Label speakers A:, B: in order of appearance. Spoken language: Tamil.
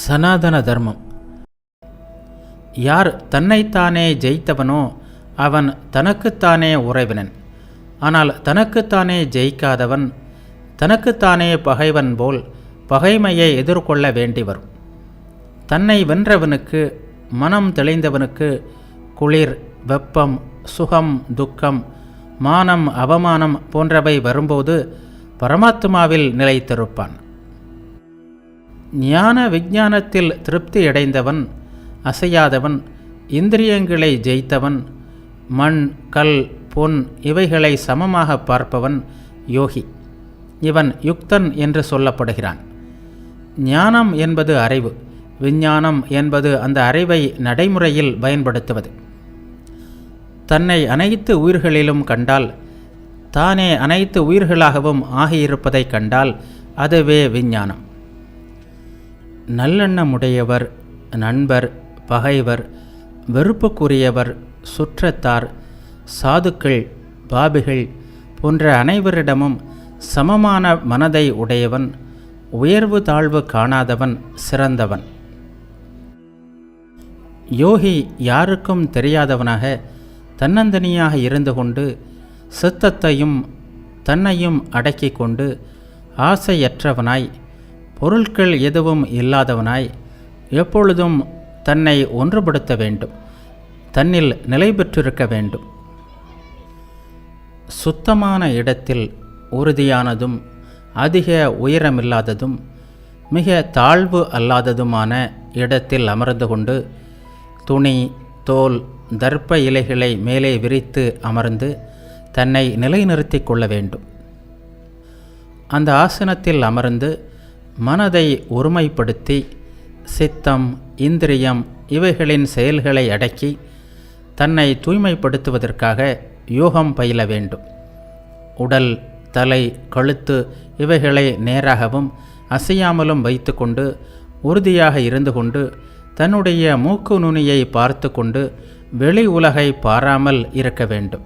A: சனாதன தர்மம். யார் தன்னைத்தானே ஜெயித்தவனோ அவன் தனக்குத்தானே உறைவினன். ஆனால் தனக்குத்தானே ஜெயிக்காதவன் தனக்குத்தானே பகைவன் போல் பகைமையை எதிர்கொள்ள வேண்டி வரும். தன்னை வென்றவனுக்கு, மனம் தெளிந்தவனுக்கு குளிர், வெப்பம், சுகம், துக்கம், மானம், அவமானம் போன்றவை வரும்போது பரமாத்மாவில் நிலைத்திருப்பான். ஞான விஞ்ஞானத்தில் திருப்தி அடைந்தவன், அசையாதவன், இந்திரியங்களை ஜெயித்தவன், மண், கல், பொன் இவைகளை சமமாக பார்ப்பவன் யோகி. இவன் யுக்தன் என்று சொல்லப்படுகிறான். ஞானம் என்பது அறிவு, விஞ்ஞானம் என்பது அந்த அறிவை நடைமுறையில் பயன்படுத்துவது. தன்னை அனைத்து உயிர்களிலும் கண்டால், தானே அனைத்து உயிர்களாகவும் ஆகியிருப்பதை கண்டால் அதுவே விஞ்ஞானம். நல்லெண்ணமுடையவர், நண்பர், பகைவர், வெறுப்புக்குரியவர், சுற்றத்தார், சாதுக்கள், பாபிகள் போன்ற அனைவரிடமும் சமமான மனதை உடையவன், உயர்வு தாழ்வு காணாதவன் சிறந்தவன். யோகி யாருக்கும் தெரியாதவனாக தன்னந்தனியாக இருந்து கொண்டு சித்தத்தையும் தன்னையும் அடக்கி கொண்டு ஆசையற்றவனாய், பொருட்கள் எதுவும் இல்லாதவனாய் எப்பொழுதும் தன்னை ஒன்றுபடுத்த வேண்டும், தன்னில் நிலை பெற்றிருக்க வேண்டும். சுத்தமான இடத்தில் உறுதியானதும் அதிக உயரமில்லாததும் மிக தாழ்வு அல்லாததுமான இடத்தில் அமர்ந்து கொண்டு துணி, தோல், தர்ப்ப இலைகளை மேலே விரித்து அமர்ந்து தன்னை நிலைநிறுத்தி கொள்ள வேண்டும். அந்த ஆசனத்தில் அமர்ந்து மனதை ஒருமைப்படுத்தி சித்தம், இந்திரியம் இவைகளின் செயல்களை அடக்கி தன்னை தூய்மைப்படுத்துவதற்காக யோகம் பயில வேண்டும். உடல், தலை, கழுத்து இவைகளை நேராகவும் அசையாமலும் வைத்து கொண்டு உறுதியாக இருந்து கொண்டு தன்னுடைய மூக்கு நுனியை பார்த்து கொண்டு வெளி உலகை பாராமல் இருக்க வேண்டும்.